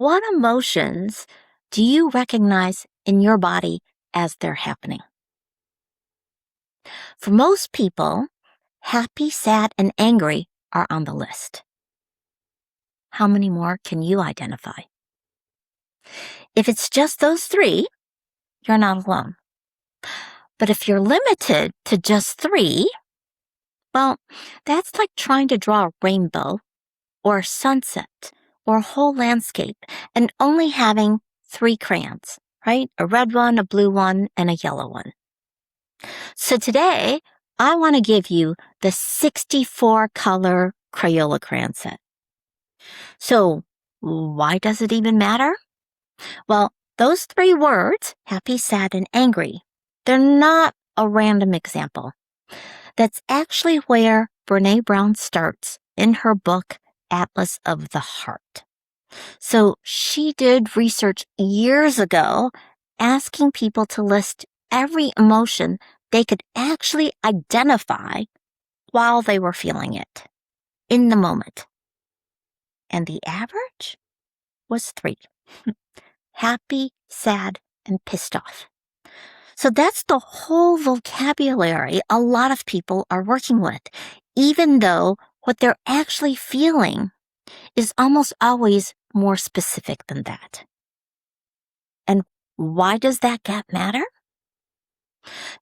What emotions do you recognize in your body as they're happening? For most people, happy, sad, and angry are on the list. How many more can you identify? If it's just those three, you're not alone. But if you're limited to just three, well, that's like trying to draw a rainbow or a sunset or a whole landscape and only having three crayons, right? A red one, a blue one, and a yellow one. So today, I want to give you the 64 color Crayola crayon set. So why does it even matter? Well, those three words, happy, sad, and angry, they're not a random example. That's actually where Brene Brown starts in her book, Atlas of the Heart. So she did research years ago asking people to list every emotion they could actually identify while they were feeling it in the moment. And the average was three. Happy, sad, and pissed off. So that's the whole vocabulary a lot of people are working with, even though what they're actually feeling is almost always more specific than that. And why does that gap matter?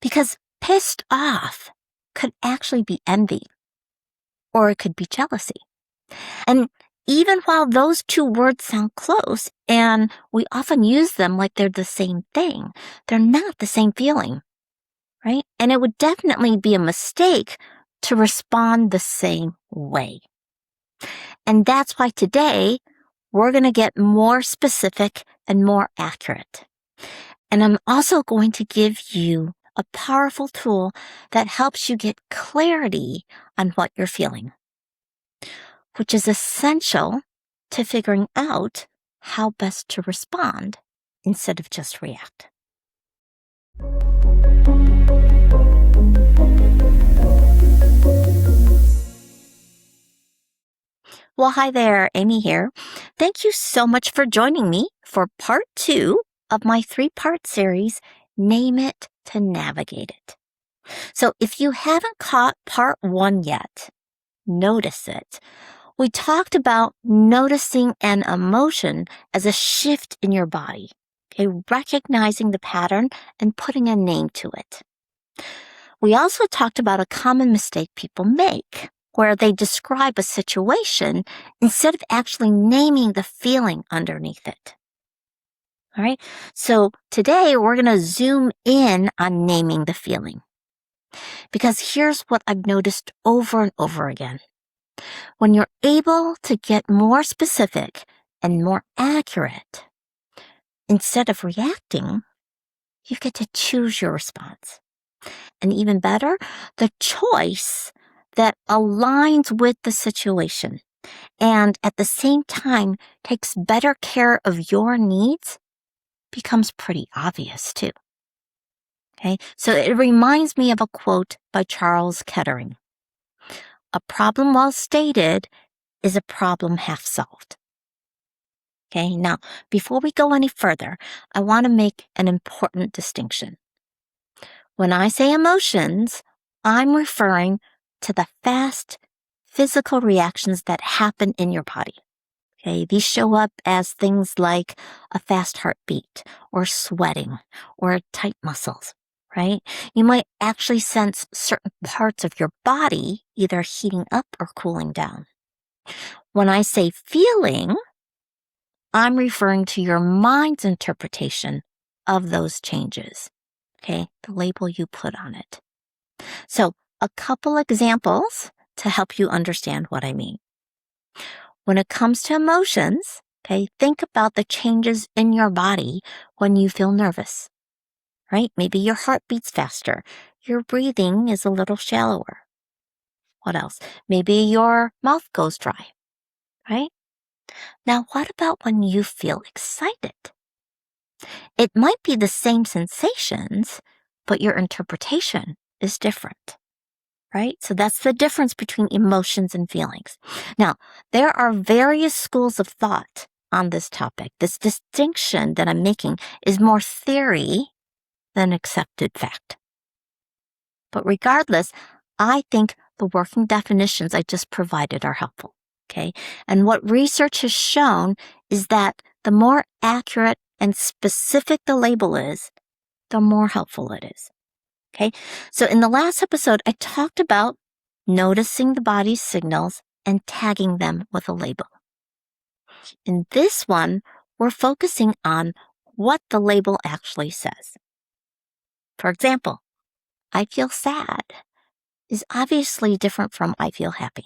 Because pissed off could actually be envy, or it could be jealousy. And even while those two words sound close, and we often use them like they're the same thing, they're not the same feeling, right? And it would definitely be a mistake to respond the same way. And that's why today we're going to get more specific and more accurate. And I'm also going to give you a powerful tool that helps you get clarity on what you're feeling, which is essential to figuring out how best to respond instead of just react. Well, hi there, Amy here. Thank you so much for joining me for part 2 of my 3-part series, Name It to Navigate It. So if you haven't caught part 1 yet, notice it. We talked about noticing an emotion as a shift in your body, okay, recognizing the pattern and putting a name to it. We also talked about a common mistake people make, where they describe a situation instead of actually naming the feeling underneath it. All right, so today we're going to zoom in on naming the feeling. Because here's what I've noticed over and over again. When you're able to get more specific and more accurate, instead of reacting, you get to choose your response. And even better, the choice that aligns with the situation and at the same time takes better care of your needs becomes pretty obvious too. Okay, so it reminds me of a quote by Charles Kettering. A problem well stated is a problem half solved. Okay, now before we go any further, I want to make an important distinction. When I say emotions, I'm referring to the fast physical reactions that happen in your body. Okay, these show up as things like a fast heartbeat or sweating or tight muscles, right? You might actually sense certain parts of your body either heating up or cooling down. When I say feeling, I'm referring to your mind's interpretation of those changes, okay? The label you put on it. So a couple examples to help you understand what I mean. When it comes to emotions, okay, think about the changes in your body when you feel nervous, right? Maybe your heart beats faster. Your breathing is a little shallower. What else? Maybe your mouth goes dry, right? Now, what about when you feel excited? It might be the same sensations, but your interpretation is different, right? So that's the difference between emotions and feelings. Now, there are various schools of thought on this topic. This distinction that I'm making is more theory than accepted fact. But regardless, I think the working definitions I just provided are helpful, okay? And what research has shown is that the more accurate and specific the label is, the more helpful it is, okay? So in the last episode, I talked about noticing the body's signals and tagging them with a label. In this one, we're focusing on what the label actually says. For example, I feel sad is obviously different from I feel happy,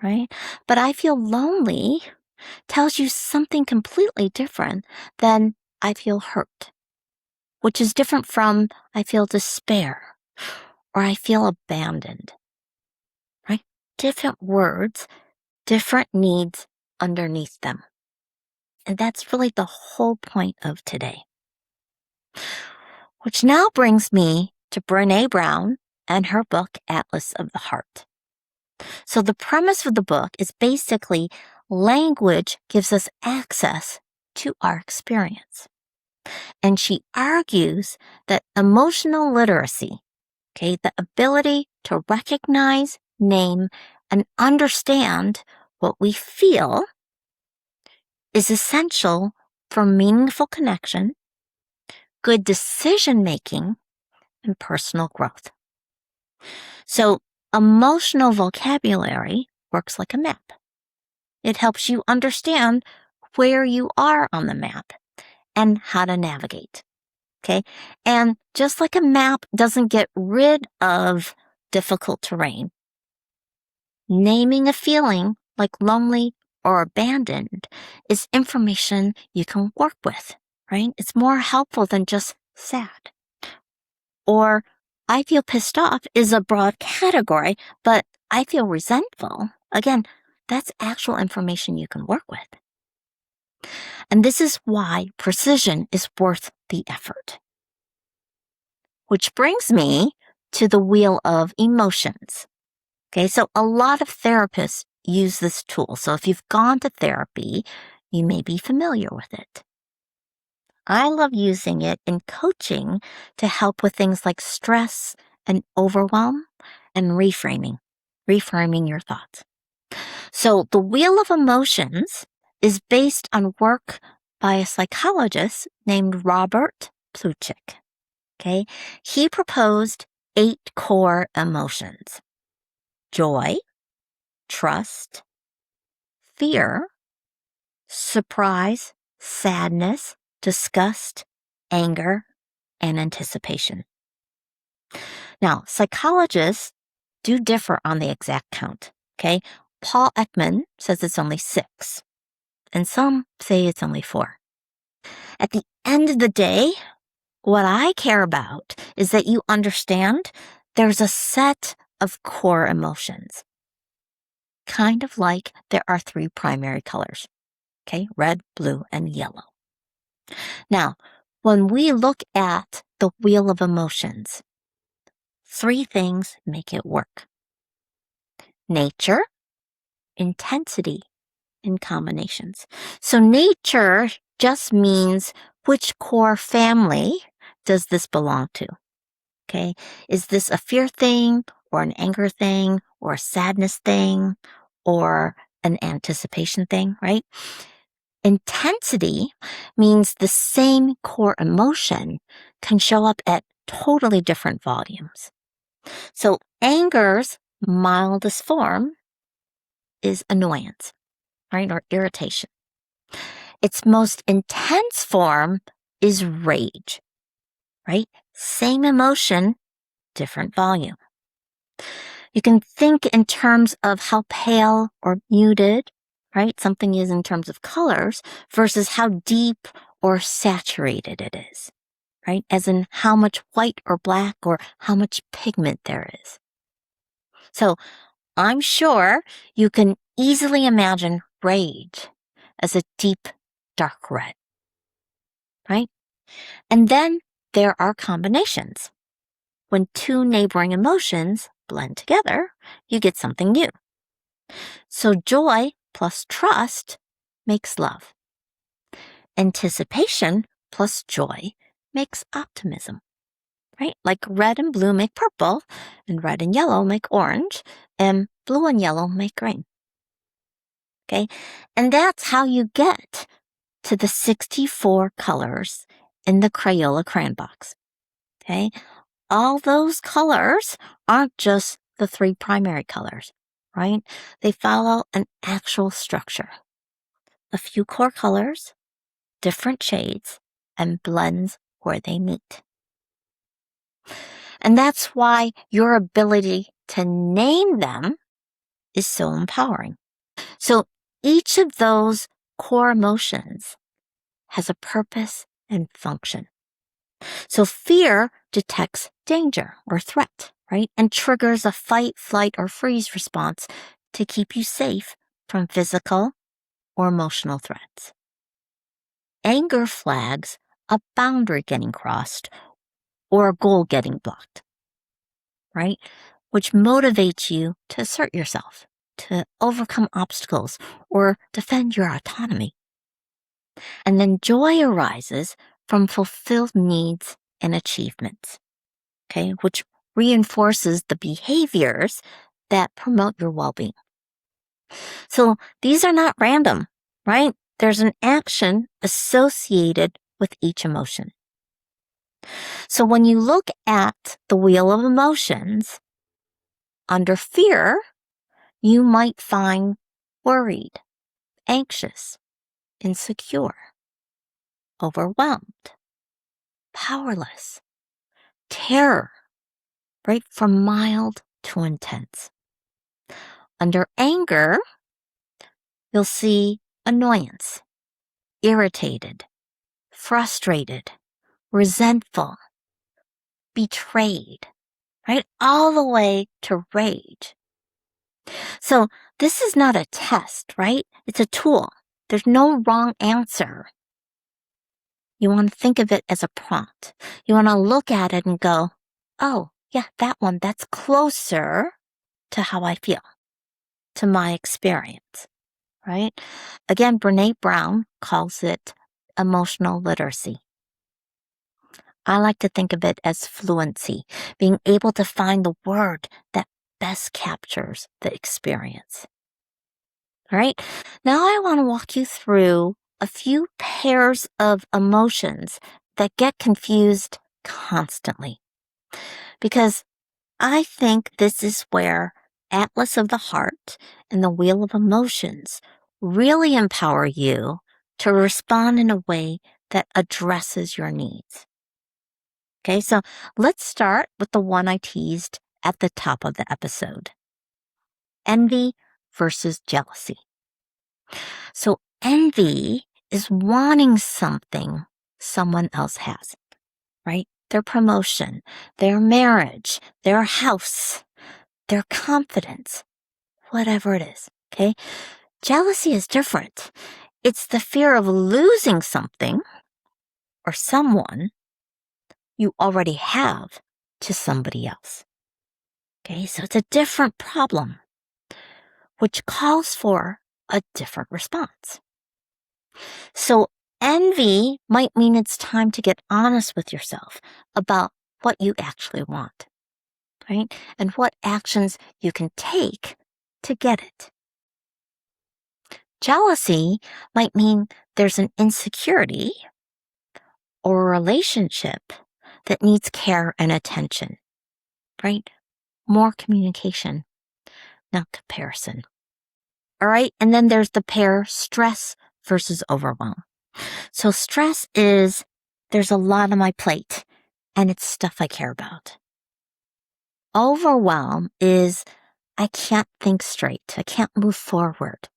right? But I feel lonely tells you something completely different than I feel hurt, which is different from I feel despair or I feel abandoned, right? Different words, different needs underneath them. And that's really the whole point of today. Which now brings me to Brené Brown and her book, Atlas of the Heart. So the premise of the book is basically language gives us access to our experience. And she argues that emotional literacy, okay, the ability to recognize, name, and understand what we feel is essential for meaningful connection, good decision-making, and personal growth. So emotional vocabulary works like a map. It helps you understand where you are on the map and how to navigate, okay? And just like a map doesn't get rid of difficult terrain, naming a feeling like lonely or abandoned is information you can work with, right? It's more helpful than just sad. Or I feel pissed off is a broad category, but I feel resentful. Again, that's actual information you can work with. And this is why precision is worth the effort. Which brings me to the wheel of emotions. Okay, so a lot of therapists use this tool. So if you've gone to therapy, you may be familiar with it. I love using it in coaching to help with things like stress and overwhelm and reframing your thoughts. So the wheel of emotions is based on work by a psychologist named Robert Plutchik. Okay, he proposed 8 core emotions: joy, trust, fear, surprise, sadness, disgust, anger, and anticipation. Now, psychologists do differ on the exact count, okay? Paul Ekman says it's only 6, and some say it's only 4. At the end of the day, what I care about is that you understand there's a set of core emotions, kind of like there are 3 primary colors, okay? Red, blue, and yellow. Now, when we look at the wheel of emotions, 3 things make it work: nature, intensity, and combinations. So nature just means which core family does this belong to? Okay, is this a fear thing or an anger thing or a sadness thing or an anticipation thing, right? Intensity means the same core emotion can show up at totally different volumes. So anger's mildest form is annoyance, right, or irritation. Its most intense form is rage, right? Same emotion, different volume. You can think in terms of how pale or muted, right, something is in terms of colors versus how deep or saturated it is, right? As in how much white or black or how much pigment there is. So I'm sure you can easily imagine rage as a deep, dark red, right? And then there are combinations. When 2 neighboring emotions blend together, you get something new. So joy plus trust makes love. Anticipation plus joy makes optimism, right? Like red and blue make purple, and red and yellow make orange, and blue and yellow make green. Okay? And that's how you get to the 64 colors in the Crayola crayon box. Okay? All those colors aren't just the 3 primary colors, right? They follow an actual structure. A few core colors, different shades, and blends where they meet. And that's why your ability to name them is so empowering. So each of those core emotions has a purpose and function. So fear detects danger or threat, right? And triggers a fight, flight, or freeze response to keep you safe from physical or emotional threats. Anger flags a boundary getting crossed or a goal getting blocked, right? Which motivates you to assert yourself, to overcome obstacles, or defend your autonomy. And then joy arises from fulfilled needs and achievements, okay, which reinforces the behaviors that promote your well-being. So these are not random, right? There's an action associated with each emotion. So when you look at the wheel of emotions, under fear, you might find worried, anxious, insecure, overwhelmed, powerless, terror, right? From mild to intense. Under anger, you'll see annoyance, irritated, frustrated, resentful, betrayed, right? All the way to rage. So this is not a test, right? It's a tool. There's no wrong answer. You want to think of it as a prompt. You want to look at it and go, oh, yeah, that one, that's closer to how I feel, to my experience, right? Again, Brene Brown calls it emotional literacy. I like to think of it as fluency, being able to find the word that best captures the experience. All right, now I want to walk you through a few pairs of emotions that get confused constantly. Because I think this is where Atlas of the Heart and the Wheel of Emotions really empower you to respond in a way that addresses your needs. Okay, so let's start with the one I teased at the top of the episode. Envy versus jealousy. So envy is wanting something someone else has, right? Their promotion, their marriage, their house, their confidence, whatever it is, okay? Jealousy is different. It's the fear of losing something or someone you already have to somebody else. Okay, so it's a different problem, which calls for a different response. So envy might mean it's time to get honest with yourself about what you actually want, right? And what actions you can take to get it. Jealousy might mean there's an insecurity or a relationship that needs care and attention, right? More communication, not comparison. All right. And then there's the pair stress versus overwhelm. So stress is there's a lot on my plate and it's stuff I care about. Overwhelm is I can't think straight. I can't move forward.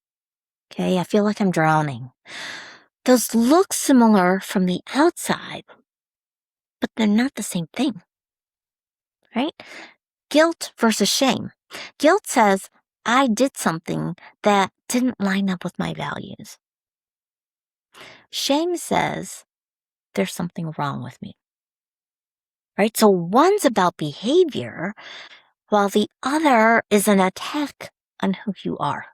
Okay. I feel like I'm drowning. Those look similar from the outside, but they're not the same thing, right? Guilt versus shame. Guilt says I did something that didn't line up with my values. Shame says there's something wrong with me, right? So one's about behavior while the other is an attack on who you are.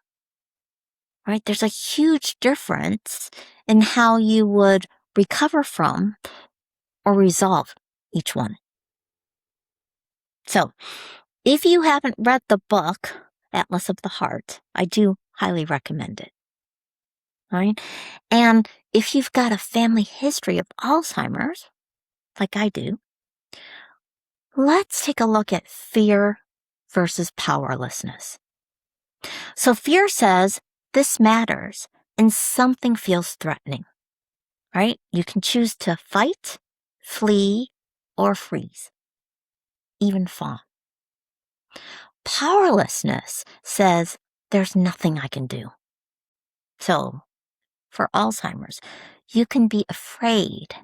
right? There's a huge difference in how you would recover from or resolve each one. So, if you haven't read the book, Atlas of the Heart, I do highly recommend it, right? And if you've got a family history of Alzheimer's, like I do, let's take a look at fear versus powerlessness. So fear says this matters and something feels threatening, right? You can choose to fight, flee, or freeze, even fawn. Powerlessness says there's nothing I can do. So for Alzheimer's, you can be afraid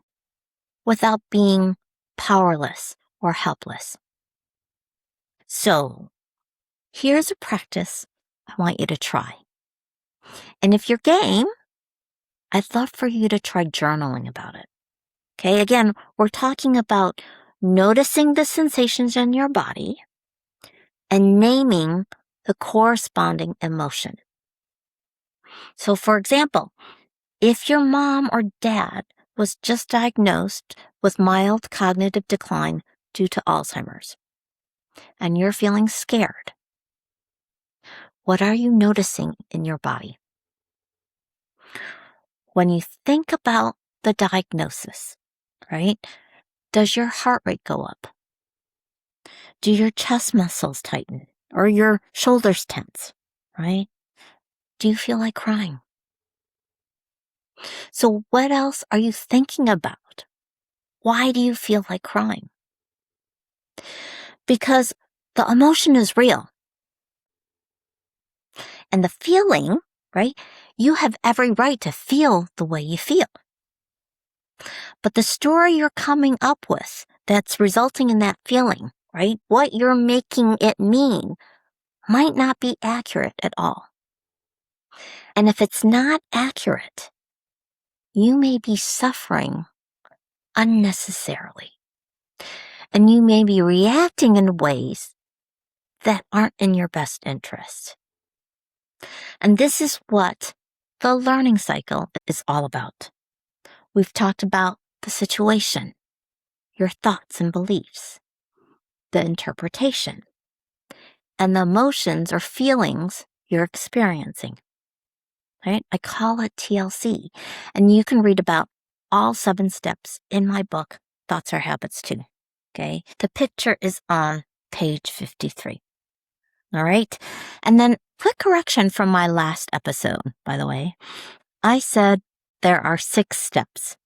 without being powerless or helpless. So here's a practice I want you to try. And if you're game, I'd love for you to try journaling about it. Okay, again, we're talking about noticing the sensations in your body and naming the corresponding emotion. So, for example, if your mom or dad was just diagnosed with mild cognitive decline due to Alzheimer's, and you're feeling scared, what are you noticing in your body? When you think about the diagnosis, right, does your heart rate go up? Do your chest muscles tighten or your shoulders tense, right? Do you feel like crying? So what else are you thinking about? Why do you feel like crying? Because the emotion is real. And the feeling, right? You have every right to feel the way you feel. But the story you're coming up with that's resulting in that feeling, right? What you're making it mean might not be accurate at all. And if it's not accurate, you may be suffering unnecessarily. And you may be reacting in ways that aren't in your best interest. And this is what the learning cycle is all about. We've talked about the situation, your thoughts and beliefs, the interpretation, and the emotions or feelings you're experiencing. Right? I call it TLC, and you can read about all 7 steps in my book, Thoughts Are Habits Too. Okay? The picture is on page 53. All right? And then quick correction from my last episode, by the way. I said there are 6 steps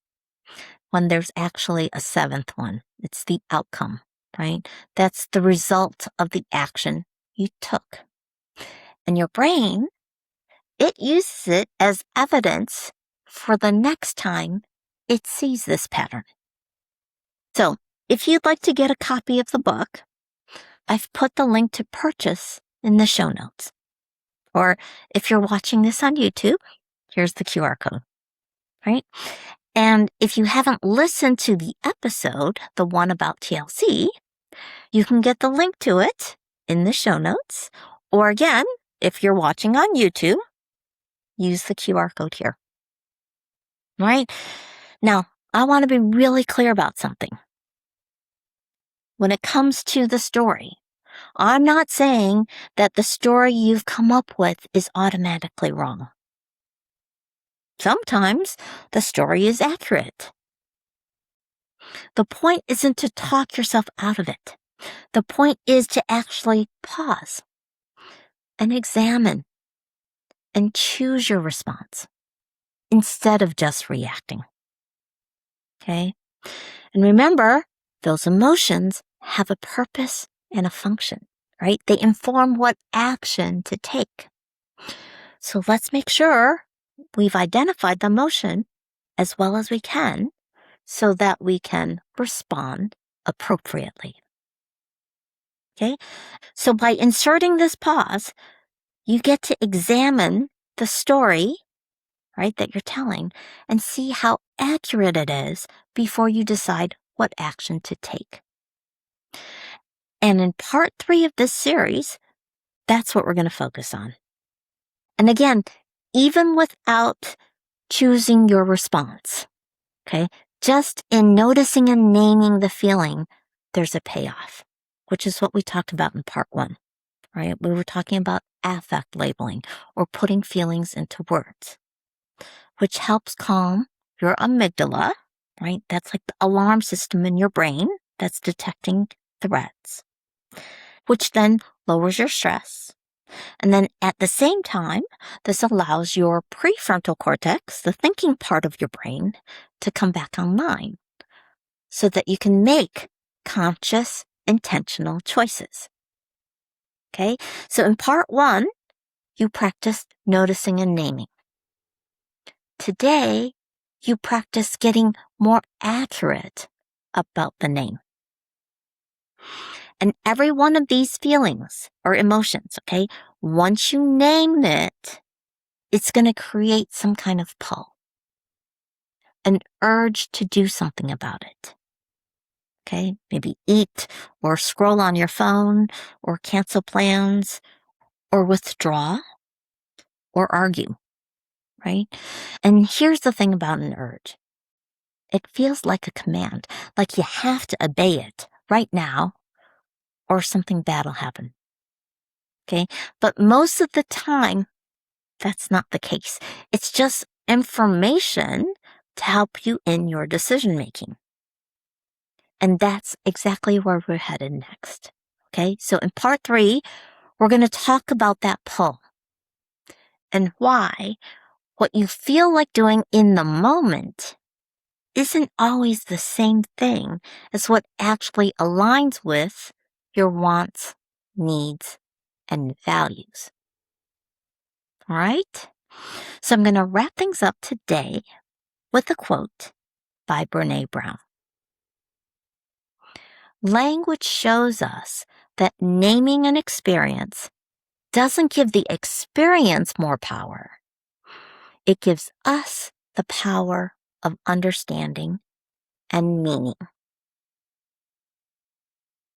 when there's actually a 7th one. It's the outcome, right? That's the result of the action you took. And your brain, it uses it as evidence for the next time it sees this pattern. So, if you'd like to get a copy of the book, I've put the link to purchase in the show notes. Or if you're watching this on YouTube, here's the QR code, right? And if you haven't listened to the episode, the one about TLC, you can get the link to it in the show notes. Or again, if you're watching on YouTube, use the QR code here. Right? Now, I want to be really clear about something. When it comes to the story, I'm not saying that the story you've come up with is automatically wrong. Sometimes the story is accurate. The point isn't to talk yourself out of it. The point is to actually pause and examine and choose your response instead of just reacting. Okay? And remember, those emotions have a purpose and a function, right? They inform what action to take. So let's make sure we've identified the emotion as well as we can so that we can respond appropriately. Okay? So by inserting this pause, you get to examine the story, right, that you're telling and see how accurate it is before you decide what action to take. And in part 3 of this series, that's what we're going to focus on. And again, even without choosing your response. Okay? Just in noticing and naming the feeling, there's a payoff, which is what we talked about in part 1, right? We were talking about affect labeling or putting feelings into words, which helps calm your amygdala, right? That's like the alarm system in your brain that's detecting threats, which then lowers your stress. And then at the same time, this allows your prefrontal cortex, the thinking part of your brain, to come back online so that you can make conscious, intentional choices. Okay? So in part 1, you practiced noticing and naming. Today, you practice getting more accurate about the name. And every one of these feelings or emotions, okay, once you name it, it's going to create some kind of pull, an urge to do something about it. Okay, maybe eat or scroll on your phone or cancel plans or withdraw or argue, right? And here's the thing about an urge. It feels like a command, like you have to obey it right now or something bad will happen. Okay, but most of the time, that's not the case. It's just information to help you in your decision making. And that's exactly where we're headed next. Okay, so in part 3, we're going to talk about that pull and why what you feel like doing in the moment isn't always the same thing as what actually aligns with your wants, needs, and values. All right? So I'm going to wrap things up today with a quote by Brené Brown. Language shows us that naming an experience doesn't give the experience more power. It gives us the power of understanding and meaning.